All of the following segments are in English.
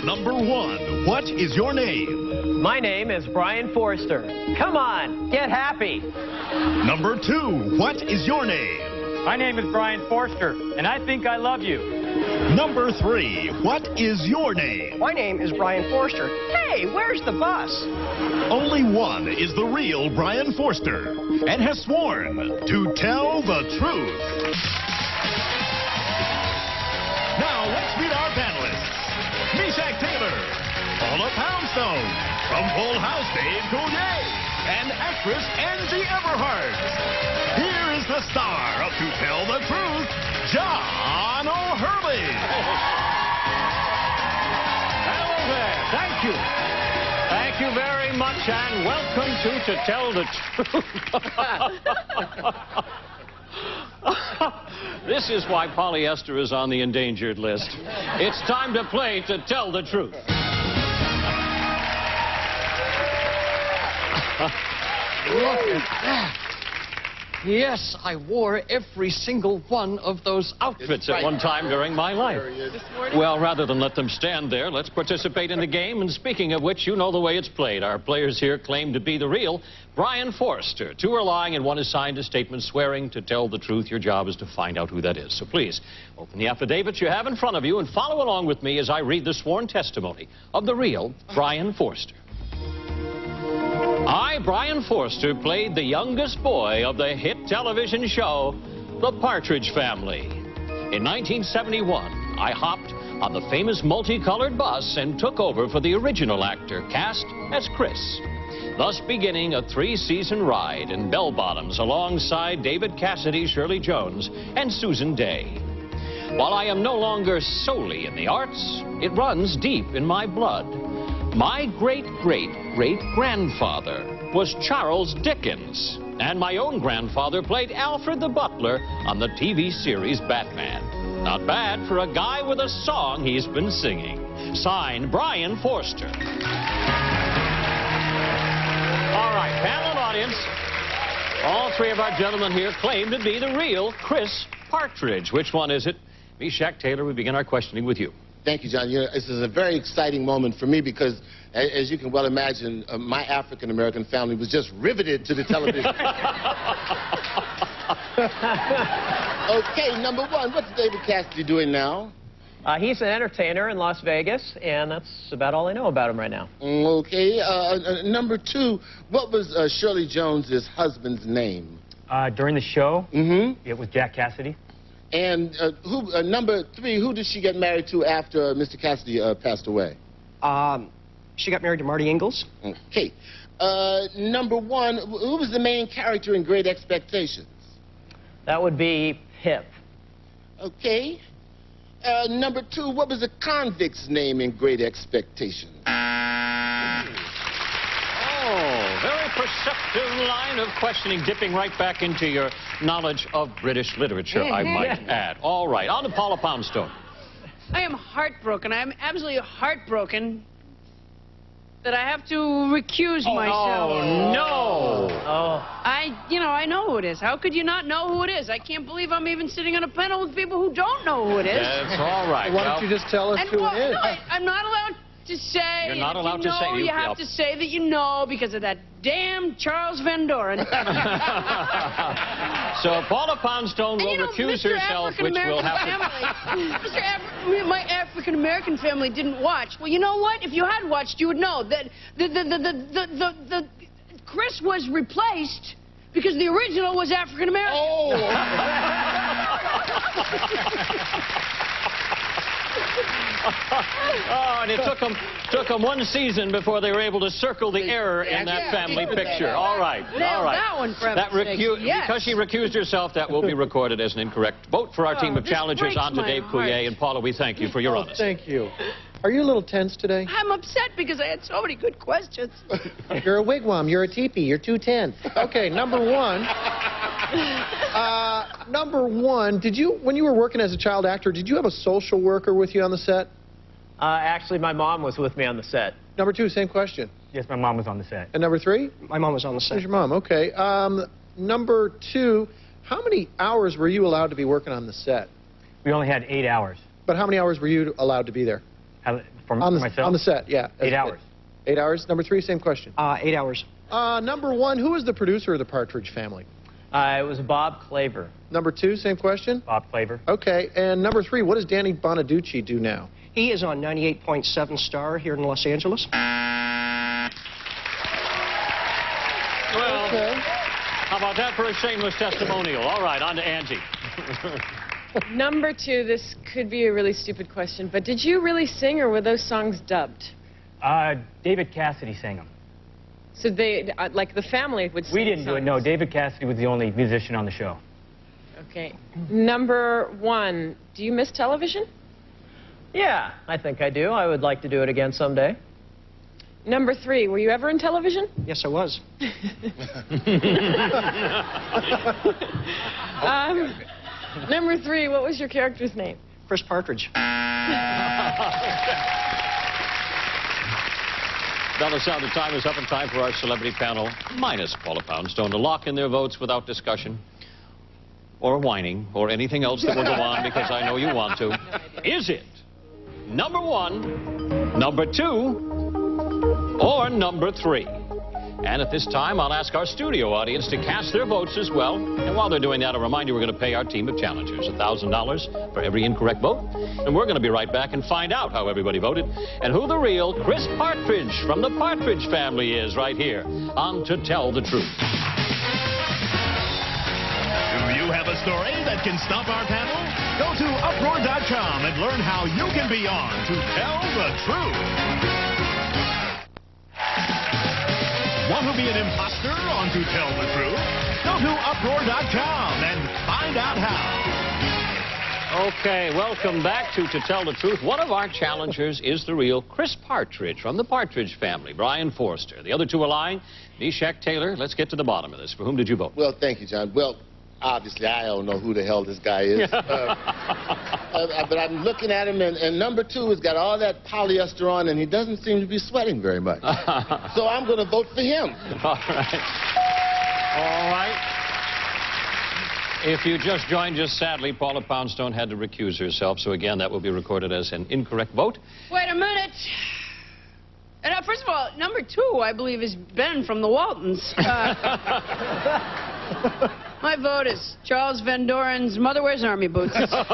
Number 1, what is your name? My name is Brian Forster. Come on, get happy. Number 2, what is your name? My name is Brian Forster, and I think I love you. Number 3, what is your name? My name is Brian Forster. Hey, where's the bus? Only one is the real Brian Forster and has sworn to tell the truth. Now let's meet our panelists. Taylor, Paula Poundstone, from Full House Dave Coulier, and actress Angie Everhart. Here is the star of To Tell the Truth, John O Hurley. Hello there. Thank you. Thank you very much, and welcome to Tell the Truth. This is why polyester is on the endangered list. It's time to play To Tell the Truth. Look at that. Yes, I wore every single one of those outfits at one time during my life. Well, rather than let them stand there, let's participate in the game. And speaking of which, you know the way it's played. Our players here claim to be the real Brian Forster. 2 are lying and 1 is signed a statement swearing to tell the truth. Your job is to find out who that is. So please, open the affidavits you have in front of you and follow along with me as I read the sworn testimony of the real Brian Forster. I, Brian Forster, played the youngest boy of the hit television show, The Partridge Family. In 1971, I hopped on the famous multicolored bus and took over for the original actor, cast as Chris, thus beginning a 3-season ride in bell bottoms alongside David Cassidy, Shirley Jones, and Susan Day. While I am no longer solely in the arts, it runs deep in my blood. My great-great-great-grandfather was Charles Dickens, and my own grandfather played Alfred the Butler on the TV series Batman. Not bad for a guy with a song he's been singing. Signed, Brian Forster. All right, panel and audience, all 3 of our gentlemen here claim to be the real Chris Partridge. Which one is it? Meshack Taylor, we begin our questioning with you. Thank you, John. This is a very exciting moment for me because, as you can well imagine, my African-American family was just riveted to the television. Okay, number 1, what's David Cassidy doing now? He's an entertainer in Las Vegas, and that's about all I know about him right now. Okay, number 2, what was Shirley Jones's husband's name? During the show, it was Jack Cassidy. And number 3, who did she get married to after Mr. Cassidy passed away? She got married to Marty Ingalls. Okay. Number 1, who was the main character in Great Expectations? That would be Pip. Okay. Number 2, what was the convict's name in Great Expectations? Very perceptive line of questioning, dipping right back into your knowledge of British literature, I might add. All right, on to Paula Poundstone. I am heartbroken. I am absolutely heartbroken that I have to recuse myself. Oh, no. I know who it is. How could you not know who it is? I can't believe I'm even sitting on a panel with people who don't know who it is. That's all right. Why don't you just tell us who it is? No, I'm not allowed to say. You're not allowed to say. You have to say that you know because of that damn Charles Van Dorren. So Paula Poundstone will recuse herself, which will have to... My African-American family didn't watch. Well, you know what? If you had watched, you would know that the Chris was replaced because the original was African-American. Oh! Oh, and it took them 1 season before they were able to circle the error in that family picture. All right, all right. That one, for yes. Because she recused herself, that will be recorded as an incorrect vote for our team of challengers. On to Dave Coulier. And Paula, we thank you for your honesty. Thank you. Are you a little tense today? I'm upset because I had so many good questions. You're a wigwam. You're a teepee. You're too tense. Okay, number 1. Number 1, when you were working as a child actor, did you have a social worker with you on the set? Actually, my mom was with me on the set. Number 2, same question. Yes, my mom was on the set. And number 3? My mom was on the set. There's your mom. Okay. Number 2, how many hours were you allowed to be working on the set? We only had 8 hours. But how many hours were you allowed to be there? For myself? On the set, yeah. 8 hours. 8 hours. Number 3, same question. 8 hours. Number 1, who was the producer of the Partridge Family? It was Bob Claver. Number 2, same question. Bob Claver. Okay, and number 3, what does Danny Bonaducci do now? He is on 98.7 Star here in Los Angeles. Well, Okay. how about that for a shameless testimonial? All right, on to Angie. Number 2, this could be a really stupid question, but did you really sing or were those songs dubbed? David Cassidy sang them. So they, like the family would sing We didn't do it, no. songs. David Cassidy was the only musician on the show. Okay. Number 1, do you miss television? Yeah, I think I do. I would like to do it again someday. Number 3, were you ever in television? Yes, I was. Number 3, what was your character's name? Chris Partridge. Now the sound of time is up, and time for our celebrity panel, minus Paula Poundstone, to lock in their votes without discussion or whining or anything else that will go on, because I know you want to. Is it number 1, number 2, or number 3? And at this time, I'll ask our studio audience to cast their votes as well. And while they're doing that, I'll remind you we're going to pay our team of challengers $1,000 for every incorrect vote. And we're going to be right back and find out how everybody voted and who the real Chris Partridge from the Partridge Family is right here on To Tell the Truth. Do you have a story that can stump our panel? Go to uproar.com and learn how you can be on To Tell the Truth. Want to be an imposter on To Tell the Truth? Go to uproar.com and find out how. Okay, welcome back to Tell the Truth. One of our challengers is the real Chris Partridge from the Partridge Family, Brian Forster. The other two are lying. Meshack Taylor, let's get to the bottom of this. For whom did you vote? Well, thank you, John. Well, obviously, I don't know who the hell this guy is. But I'm looking at him, and number 2 has got all that polyester on, and he doesn't seem to be sweating very much. So I'm going to vote for him. All right. All right. If you just joined us, sadly, Paula Poundstone had to recuse herself. So, again, that will be recorded as an incorrect vote. Wait a minute. And first of all, number 2, I believe, is Ben from the Waltons. My vote is Charles Van Dorren's Mother Wears Army Boots. All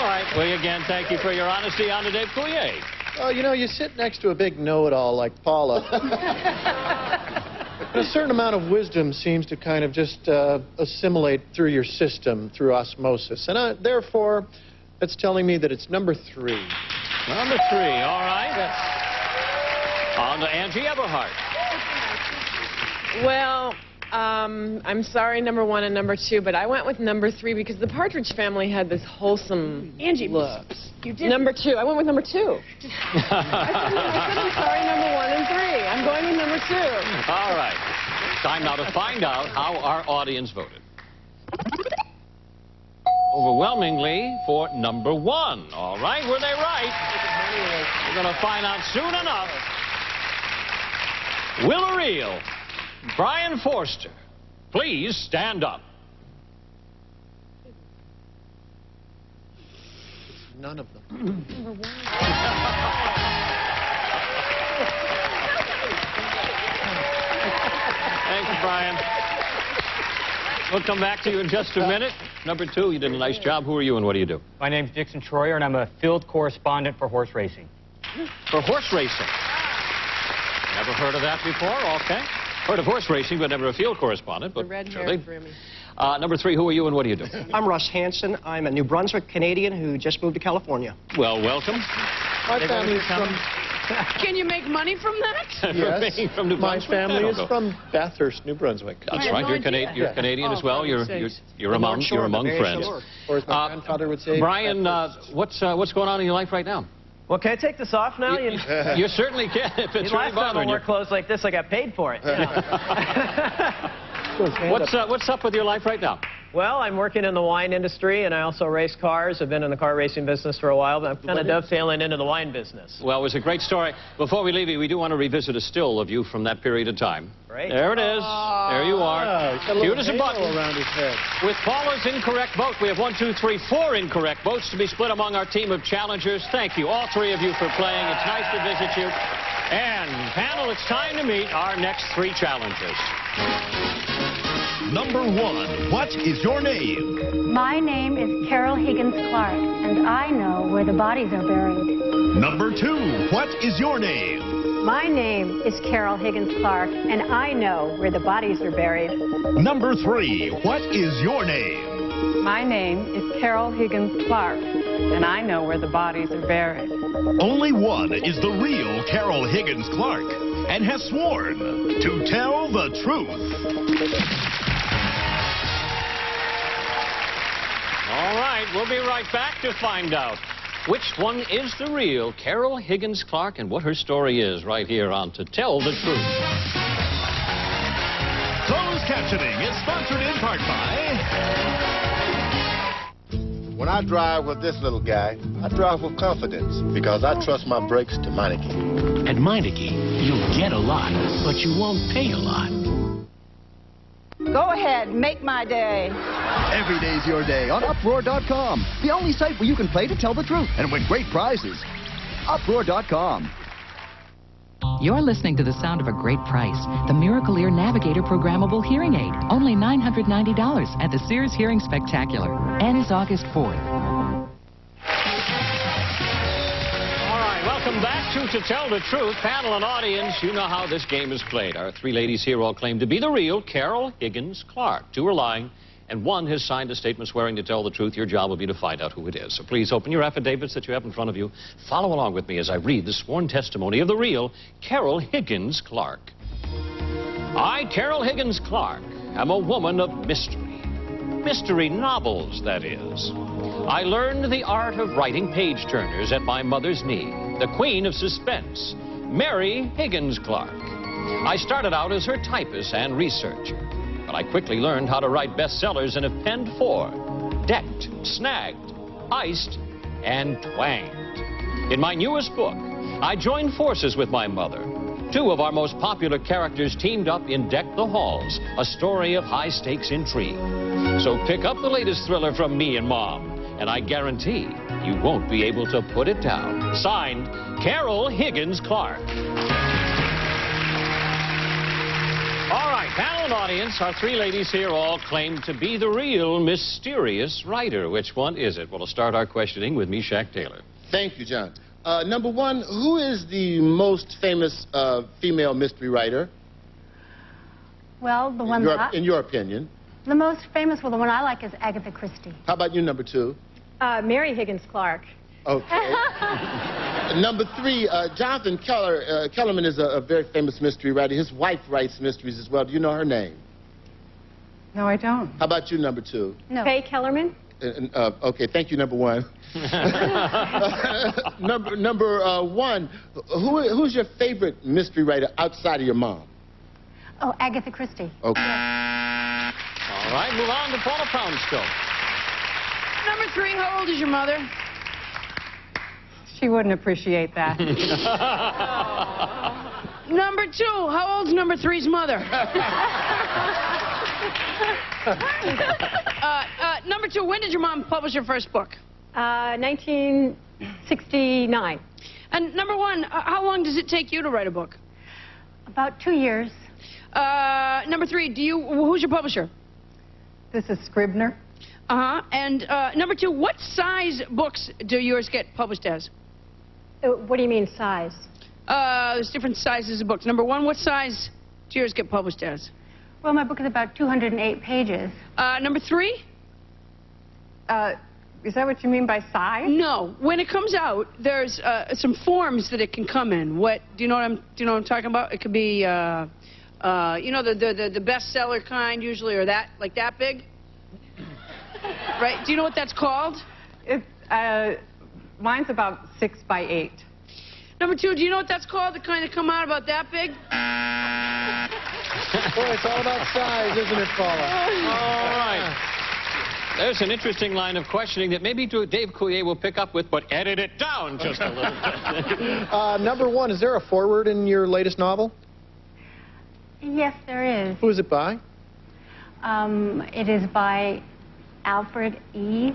right. Well, again, thank you for your honesty on to Dave Coulier. Oh, you know, you sit next to a big know-it-all like Paula. And a certain amount of wisdom seems to kind of just assimilate through your system, through osmosis. And therefore, it's telling me that it's number 3. Number 3, all right. On to Angie Everhart. Well, I'm sorry, number 1 and number 2, but I went with number 3 because the Partridge Family had this wholesome Angie, look. You did. Number 2. I went with number 2. I said I'm sorry, number 1 and 3. I'm going with number 2. All right. Time now to find out how our audience voted. Overwhelmingly for number 1. All right, were they right? We're going to find out soon enough. Will a real Brian Forster please stand up? None of them. Thank you, Brian. We'll come back to you in just a minute. Number 2, you did a nice job. Who are you and what do you do? My name's Dixon Troyer, and I'm a field correspondent for horse racing. For horse racing. Never heard of that before? Okay. Heard of horse racing, but never a field correspondent. But The red surely. hair Grimmy. Number 3, who are you and what do you do? I'm Russ Hansen. I'm a New Brunswick Canadian who just moved to California. Well, welcome. My family's from... Can you make money from that? Yes. Being from New My Brunswick? I family don't is know. from Bathurst, New Brunswick. That's I had right. no You're, idea. you're Yeah. Canadian Oh, as well. for You're goodness sakes. among friends. Or as my grandfather would say... Brian, Bathurst. what's going on in your life right now? Well, can I take this off now? You certainly can if it's really Last time I bothering you. wore clothes like this, I got paid for it. You know. What's up with your life right now? Well, I'm working in the wine industry, and I also race cars. I've been in the car racing business for a while, but I'm kind of dovetailing into the wine business. Well, it was a great story. Before we leave you, we do want to revisit a still of you from that period of time. Great. There it is. There you are. He's got a Cute little as a halo button. around his head. With Paula's incorrect vote, we have 1, 2, 3, 4 incorrect votes to be split among our team of challengers. Thank you, all three of you, for playing. It's nice to visit you. And, panel, it's time to meet our next 3 challengers. Number 1, what is your name? My name is Carol Higgins Clark, and I know where the bodies are buried. Number 2, what is your name? My name is Carol Higgins Clark, and I know where the bodies are buried. Number 3, what is your name? My name is Carol Higgins Clark, and I know where the bodies are buried. Only one is the real Carol Higgins Clark and has sworn to tell the truth. All right, we'll be right back to find out which one is the real Carol Higgins Clark and what her story is right here on To Tell the Truth. Closed captioning is sponsored in part by... When I drive with this little guy, I drive with confidence because I trust my brakes to Meineke. At Meineke, you'll get a lot, but you won't pay a lot. Go ahead, make my day. Every day's your day on Uproar.com, the only site where you can play to tell the truth and win great prizes. Uproar.com. You're listening to the sound of a great price. The Miracle Ear Navigator programmable hearing aid. Only $990 at the Sears Hearing Spectacular. Ends August 4th. All right, welcome back to Tell the Truth. Panel and audience, you know how this game is played. Our 3 ladies here all claim to be the real Carol Higgins Clark. 2 are lying, and 1 has signed a statement swearing to tell the truth. Your job will be to find out who it is. So please open your affidavits that you have in front of you. Follow along with me as I read the sworn testimony of the real Carol Higgins Clark. I, Carol Higgins Clark, am a woman of mystery. Mystery novels, that is. I learned the art of writing page-turners at my mother's knee, the queen of suspense, Mary Higgins Clark. I started out as her typist and researcher, but I quickly learned how to write bestsellers and have penned 4, decked, snagged, iced, and twanged. In my newest book, I joined forces with my mother. 2 of our most popular characters teamed up in Deck the Halls, a story of high-stakes intrigue. So pick up the latest thriller from me and Mom, and I guarantee you won't be able to put it down. Signed, Carol Higgins Clark. All right, panel and audience, our 3 ladies here all claim to be the real mysterious writer. Which one is it? Well, we'll start our questioning with Meshack Taylor. Thank you, John. Number 1, who is the most famous female mystery writer? Well, the one in your opinion. the most famous, well, the one I like is Agatha Christie. How about you, number 2? Mary Higgins Clark. Okay. Number 3, Jonathan Kellerman is a very famous mystery writer. His wife writes mysteries as well. Do you know her name? No, I don't. How about you, number 2? No. Faye Kellerman? Okay, thank you, number 1. Number 1, who's your favorite mystery writer outside of your mom? Oh, Agatha Christie. Okay. All right, move on to Paula Poundstone. Number 3, how old is your mother? She wouldn't appreciate that. Number 2, how old's number 3's mother? Number 2, when did your mom publish her first book? 1969. And number 1, how long does it take you to write a book? About 2 years. Number 3, who's your publisher? This is Scribner. Uh-huh. And number 2, what size books do yours get published as? What do you mean, size? There's different sizes of books. Number 1, what size do yours get published as? Well, my book is about 208 pages. Number 3? Is that what you mean by size? No. When it comes out, there's some forms that it can come in. Do you know what I'm talking about? It could be, you know, the bestseller kind usually, or like that big. Right? Do you know what that's called? It's mine's about 6 by 8. Number 2, do you know what that's called? The kind that come out about that big? Boy, it's all about size, isn't it, Paula? All right. There's an interesting line of questioning that maybe Dave Coulier will pick up with, but edit it down just a little bit. Number one, is there a foreword in your latest novel? Yes, there is. Who is it by? It is by Alfred E.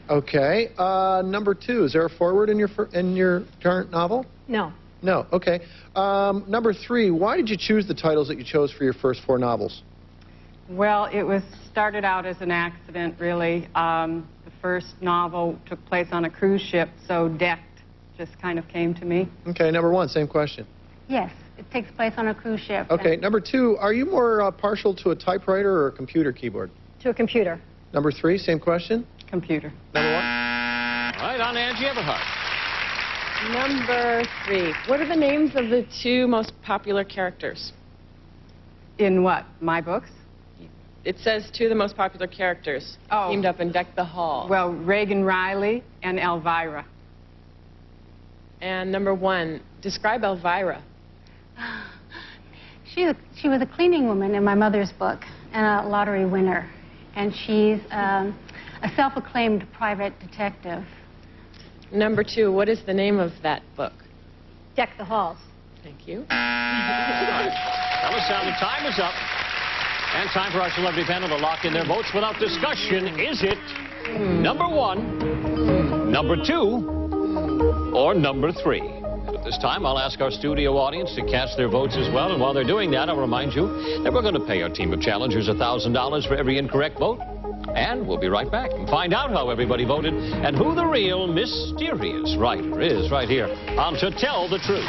Okay. Number two, is there a foreword in your current novel? No. No. Okay. Number three, why did you choose the titles that you chose for your first 4 novels? Well, it was started out as an accident, really. The first novel took place on a cruise ship, so Decked just kind of came to me. Okay. Number one, same question. Yes, it takes place on a cruise ship. Okay. Number two, are you more partial to a typewriter or a computer keyboard? To a computer. Number three, same question. Computer. Number one. All right, on to Angie Everhart. Number 3. What are the names of the 2 most popular characters? In what? My books? It says 2 of the most popular characters teamed up and decked the hall. Well, Reagan Riley and Elvira. And number 1, describe Elvira. She was a cleaning woman in my mother's book and a lottery winner. And she's a self-acclaimed private detective. Number 2, what is the name of that book? Deck the Halls. Thank you. Well, the time is up. And time for our celebrity panel to lock in their votes without discussion. Is it number 1, number 2, or number 3? And at this time, I'll ask our studio audience to cast their votes as well. And while they're doing that, I'll remind you that we're going to pay our team of challengers $1,000 for every incorrect vote. And we'll be right back and find out how everybody voted and who the real mysterious writer is right here on To Tell the Truth.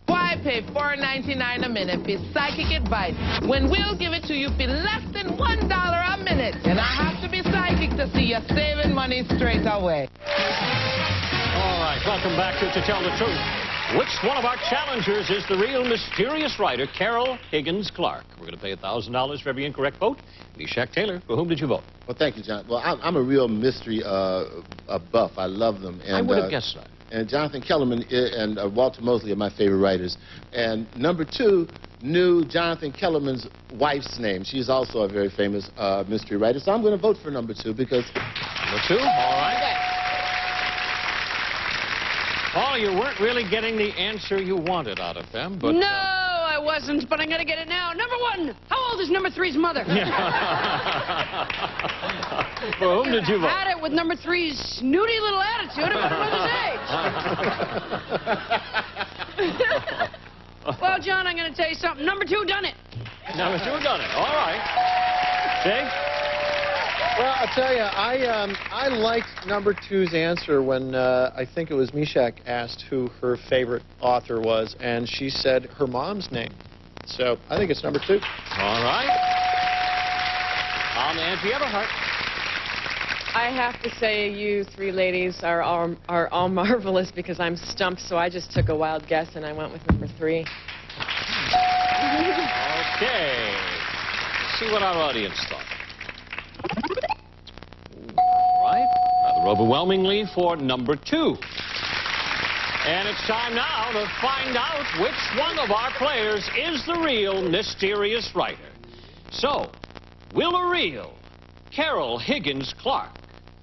Why pay $4.99 a minute for psychic advice when we'll give it to you for less than $1 a minute? And I have to be psychic to see you saving money straight away. All right, welcome back to Tell the Truth. Which one of our challengers is the real mysterious writer, Carol Higgins Clark? We're going to pay $1,000 for every incorrect vote. Meshach Taylor, for whom did you vote? Well, thank you, John. Well, I'm a real mystery buff. I love them. And, I would have guessed that. And Jonathan Kellerman and Walter Mosley are my favorite writers. And number 2 knew Jonathan Kellerman's wife's name. She's also a very famous mystery writer. So I'm going to vote for number 2 because... Number 2? All right. Paul, you weren't really getting the answer you wanted out of them, but... No, I wasn't, but I'm going to get it now. Number 1, how old is number 3's mother? For whom did you vote? I had it with number 3's snooty little attitude about her mother's age. Well, John, I'm going to tell you something. Number 2 done it. Number 2 done it. All right. Dave? Well, I'll tell you, I liked number 2's answer when I think it was Meshach asked who her favorite author was, and she said her mom's name. So I think it's number 2. All right. On to Angie Everhart. I have to say you 3 ladies are all marvelous because I'm stumped, so I just took a wild guess and I went with number 3. Okay. Let's see what our audience thought. All right. Rather overwhelmingly for number 2. And it's time now to find out which one of our players is the real mysterious writer. So, will a real Carol Higgins Clark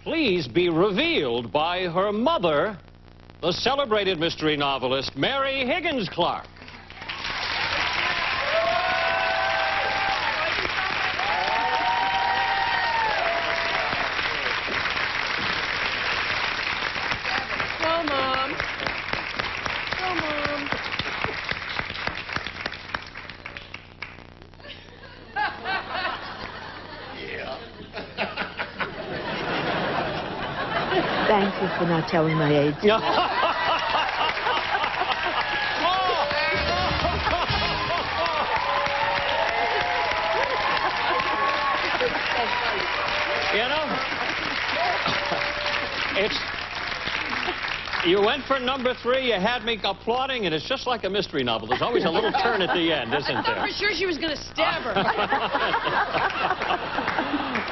please be revealed by her mother, the celebrated mystery novelist Mary Higgins Clark? Go, Mom. Go, Mom. Thank you for not telling my age. You know, you went for number 3, you had me applauding, and it's just like a mystery novel. There's always a little turn at the end, isn't I there? thought for sure she was going to stab her.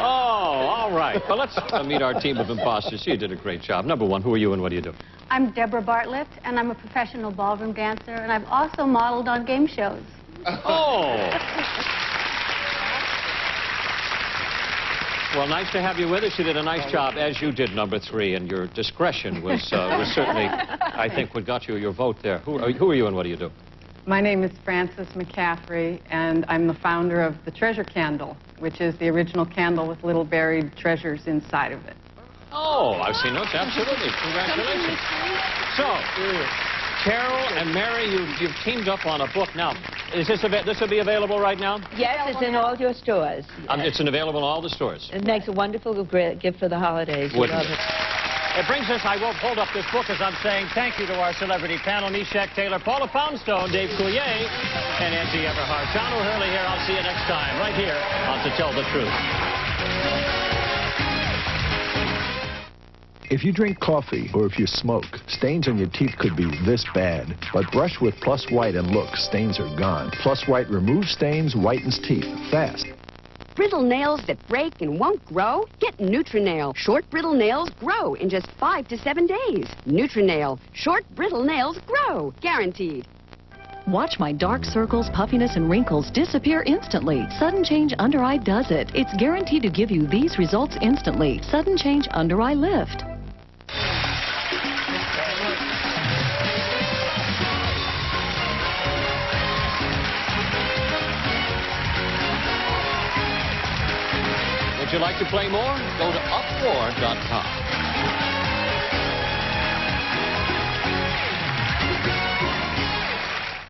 Oh, all right. Well, let's meet our team of imposters. You did a great job. Number one, who are you and what do you do? I'm Deborah Bartlett, and I'm a professional ballroom dancer, and I've also modeled on game shows. Oh. Well, nice to have you with us. You did a nice job, as you did, number three, and your discretion was certainly, I think, what got you your vote there. Who are you and what do you do? My name is Frances McCaffrey, and I'm the founder of the Treasure Candle, which is the original candle with little buried treasures inside of it. Oh, I've seen those. Absolutely. Congratulations. So, Carol and Mary, you've teamed up on a book. Now, is this will be available right now? Yes, it's in all your stores. It's available in all the stores. It makes a wonderful gift for the holidays. We love it. It brings us, I won't hold up this book as I'm saying thank you to our celebrity panel, Meshack Taylor, Paula Poundstone, Dave Coulier, and Angie Everhart. John O Hurley here. I'll see you next time, right here on To Tell the Truth. If you drink coffee or if you smoke, stains on your teeth could be this bad. But brush with Plus White and look, stains are gone. Plus White removes stains, whitens teeth, fast. Brittle nails that break and won't grow? Get Nutrinail. Short brittle nails grow in just 5 to 7 days. Nutrinail. Short brittle nails grow. Guaranteed. Watch my dark circles, puffiness, and wrinkles disappear instantly. Sudden Change Under Eye does it. It's guaranteed to give you these results instantly. Sudden Change Under Eye Lift. Would you like to play more? Go to uproar.com.